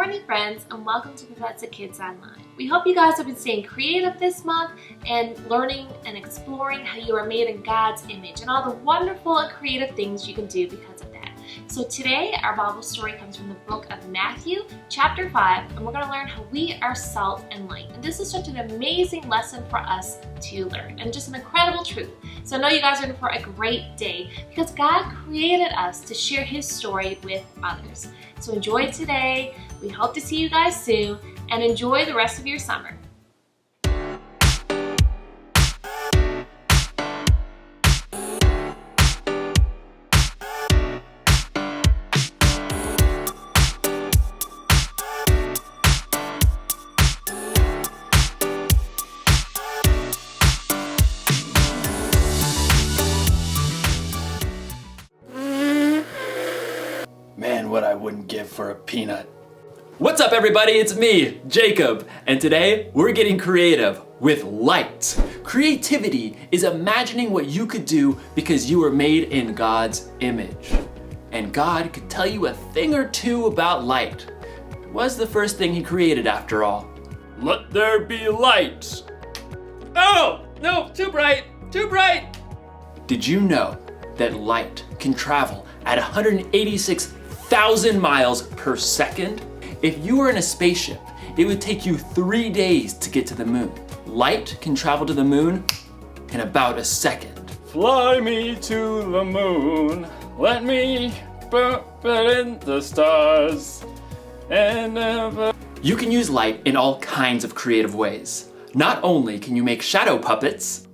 morning, friends, and welcome to Bethesda Kids Online. We hope you guys have been staying creative this month and learning and exploring how you are made in God's image and all the wonderful and creative things you can do because of that. So today, our Bible story comes from the book of Matthew, chapter 5, and we're going to learn how we are salt and light. And this is such an amazing lesson for us to learn and just an incredible truth. So I know you guys are in for a great day because God created us to share His story with others. So enjoy today. We hope to see you guys soon and enjoy the rest of your summer. Man, what I wouldn't give for a peanut. What's up, everybody? It's me, Jacob, and today we're getting creative with light. Creativity is imagining what you could do because you were made in God's image. And God could tell you a thing or two about light. It was the first thing He created, after all. Let there be light. Oh, no, too bright, too bright. Did you know that light can travel at 186,000 miles per second? If you were in a spaceship, it would take you 3 days to get to the moon. Light can travel to the moon in about a second. Fly me to the moon, let me put in the stars, and never... You can use light in all kinds of creative ways. Not only can you make shadow puppets,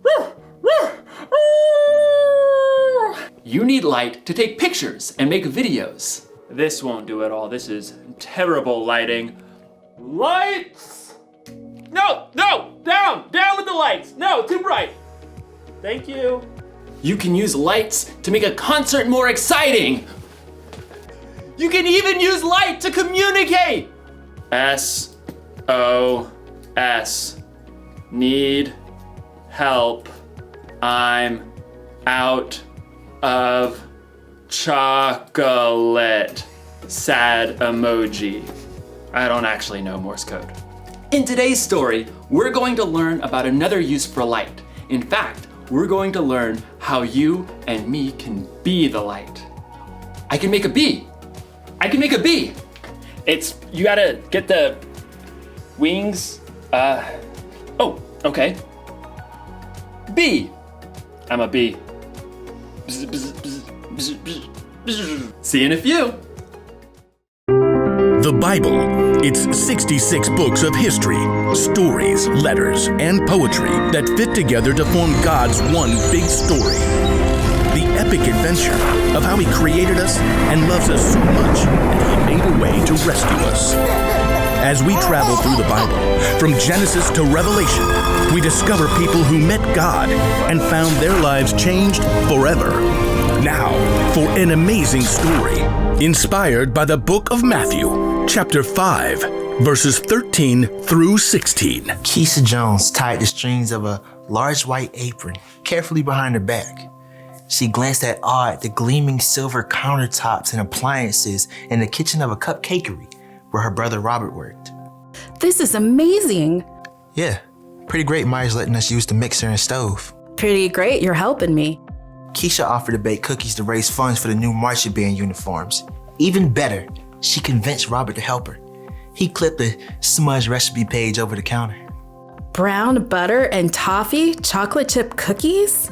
you need light to take pictures and make videos. This won't do it all. This is terrible lighting. Lights! No, down with the lights. No, too bright. Thank you. You can use lights to make a concert more exciting. You can even use light to communicate. SOS. Need help. I'm out of chocolate. Sad emoji. I don't actually know Morse code. In today's story, we're going to learn about another use for light. In fact, we're going to learn how you and me can be the light. I can make a bee. You gotta get the wings. Oh, okay. Bee. I'm a bee. See you in a few. The Bible. It's 66 books of history, stories, letters, and poetry that fit together to form God's one big story. The epic adventure of how He created us and loves us so much that He made a way to rescue us. As we travel through the Bible, from Genesis to Revelation, we discover people who met God and found their lives changed forever. Now, for an amazing story, inspired by the book of Matthew, chapter 5, verses 13 through 16. Keisha Jones tied the strings of a large white apron carefully behind her back. She glanced at awe at the gleaming silver countertops and appliances in the kitchen of a cupcakery where her brother Robert worked. This is amazing. Yeah, pretty great Myers letting us use the mixer and stove. Pretty great, you're helping me. Keisha offered to bake cookies to raise funds for the new marching band uniforms. Even better, she convinced Robert to help her. He clipped the smudge recipe page over the counter. Brown butter and toffee chocolate chip cookies?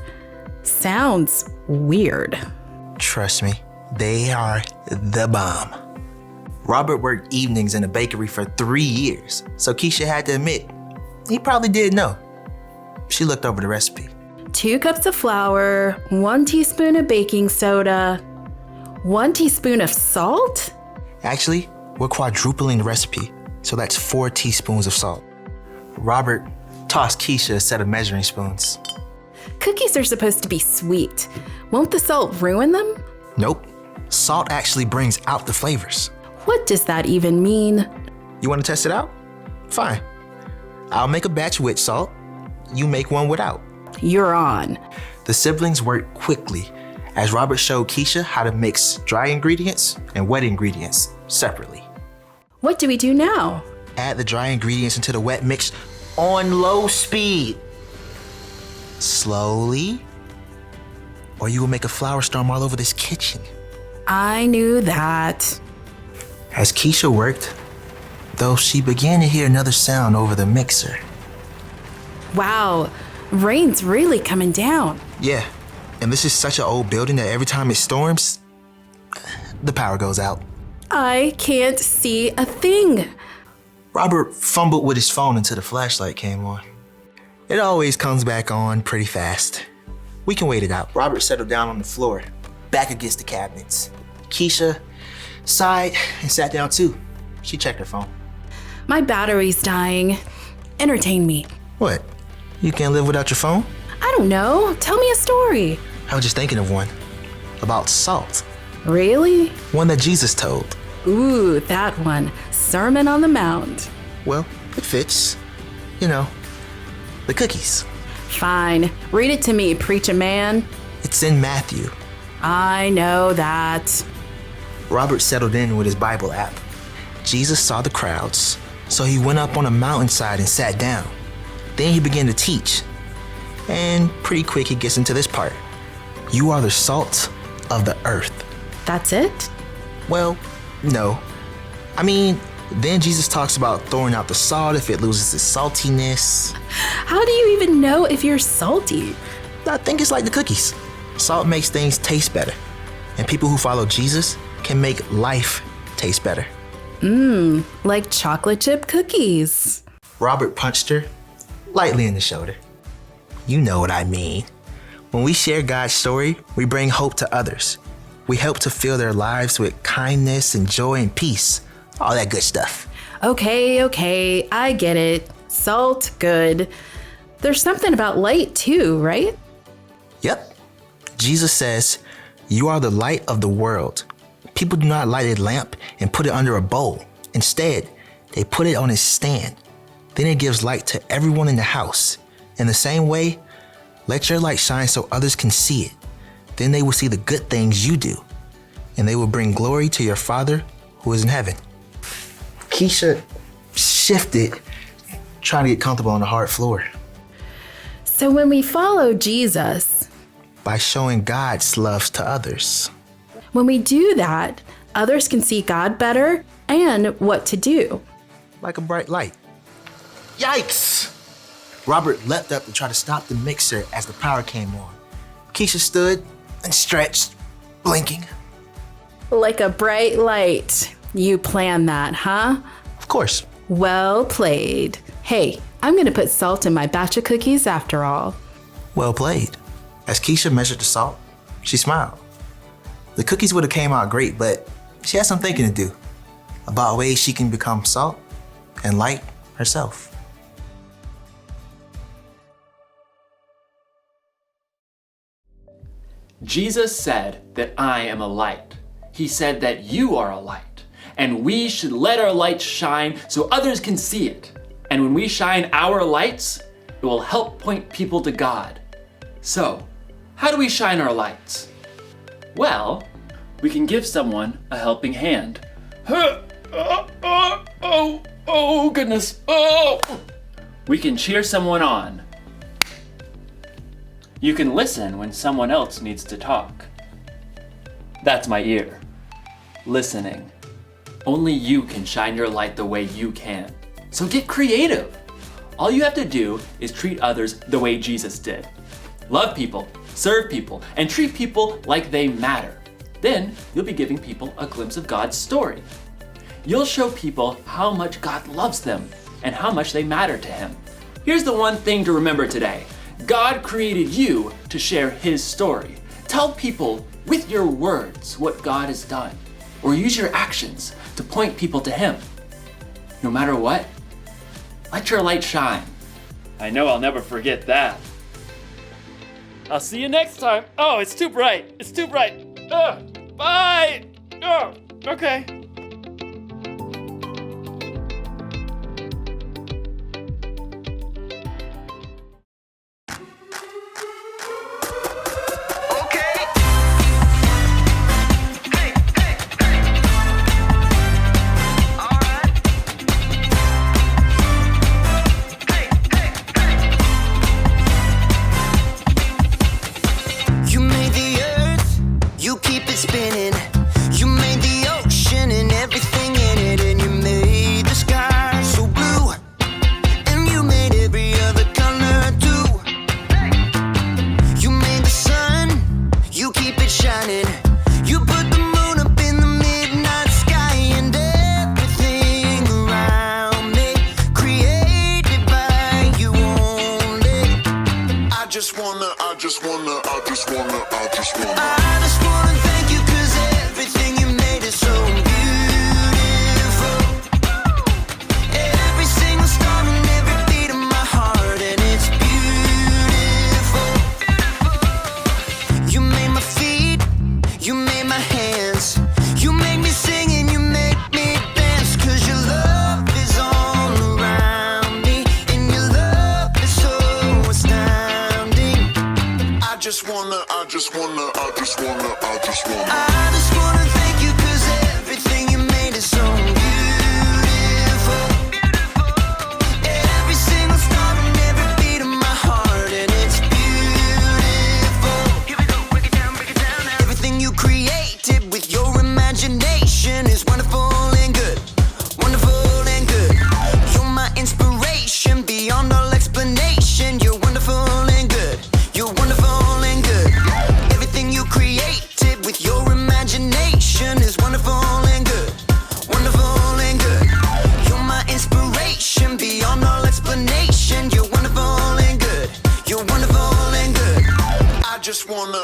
Sounds weird. Trust me, they are the bomb. Robert worked evenings in a bakery for 3 years, so Keisha had to admit, he probably did know. She looked over the recipe. 2 cups of flour, 1 teaspoon of baking soda, 1 teaspoon of salt? Actually, we're quadrupling the recipe, so that's 4 teaspoons of salt. Robert tossed Keisha a set of measuring spoons. Cookies are supposed to be sweet. Won't the salt ruin them? Nope. Salt actually brings out the flavors. What does that even mean? You want to test it out? Fine. I'll make a batch with salt. You make one without. You're on. The siblings worked quickly as Robert showed Keisha how to mix dry ingredients and wet ingredients separately. What do we do now? Add the dry ingredients into the wet mix on low speed. Slowly, or you will make a flour storm all over this kitchen. I knew that. As Keisha worked, though, she began to hear another sound over the mixer. Wow, rain's really coming down. Yeah, and this is such an old building that every time it storms, the power goes out. I can't see a thing. Robert fumbled with his phone until the flashlight came on. It always comes back on pretty fast. We can wait it out. Robert settled down on the floor, back against the cabinets. Keisha sighed and sat down too. She checked her phone. My battery's dying. Entertain me. What? You can't live without your phone? I don't know. Tell me a story. I was just thinking of one. About salt. Really? One that Jesus told. Ooh, that one. Sermon on the Mount. Well, it fits. You know, the cookies. Fine. Read it to me, preacher man. It's in Matthew. I know that. Robert settled in with his Bible app. Jesus saw the crowds, so he went up on a mountainside and sat down. Then he began to teach. And pretty quick he gets into this part. You are the salt of the earth. That's it? Well, no. I mean, then Jesus talks about throwing out the salt if it loses its saltiness. How do you even know if you're salty? I think it's like the cookies. Salt makes things taste better. And people who follow Jesus can make life taste better. Like chocolate chip cookies. Robert punched her lightly in the shoulder. You know what I mean. When we share God's story, we bring hope to others. We help to fill their lives with kindness and joy and peace. All that good stuff. Okay, I get it. Salt, good. There's something about light too, right? Yep. Jesus says, you are the light of the world. People do not light a lamp and put it under a bowl. Instead, they put it on its stand. Then it gives light to everyone in the house. In the same way, let your light shine so others can see it. Then they will see the good things you do, and they will bring glory to your Father who is in heaven. Keisha shifted, trying to get comfortable on the hard floor. So when we follow Jesus, By showing God's love to others. when we do that, others can see God better and what to do. Like a bright light. Yikes! Robert leapt up to try to stop the mixer as the power came on. Keisha stood and stretched, blinking. Like a bright light. You planned that, huh? Of course. Well played. Hey, I'm gonna put salt in my batch of cookies after all. Well played. As Keisha measured the salt, she smiled. The cookies would have came out great, but she had some thinking to do about ways she can become salt and light herself. Jesus said that I am a light. He said that you are a light, and we should let our light shine so others can see it. And when we shine our lights, it will help point people to God. So, how do we shine our lights? Well, we can give someone a helping hand. Oh, goodness. Oh! We can cheer someone on. You can listen when someone else needs to talk. That's my ear. Listening. Only you can shine your light the way you can. So get creative. All you have to do is treat others the way Jesus did. Love people, serve people, and treat people like they matter. Then you'll be giving people a glimpse of God's story. You'll show people how much God loves them and how much they matter to Him. Here's the one thing to remember today. God created you to share His story. Tell people with your words what God has done, or use your actions to point people to Him. No matter what, let your light shine. I know I'll never forget that. I'll see you next time. Oh, it's too bright. It's too bright. Bye. Oh, okay. just wanna thank you 'cause everything you made is so beautiful. Every single star and every beat of my heart, and it's beautiful. Here we go, break it down now. Everything you created with your imagination is wonderful and good. Wonderful and good. You're my inspiration beyond all explanation. You're wonderful and good. You're wonderful and good. Everything you created with your imagination is wonderful and good. Wonderful and good. You're my inspiration beyond all explanation. You're wonderful and good. You're wonderful I just wanna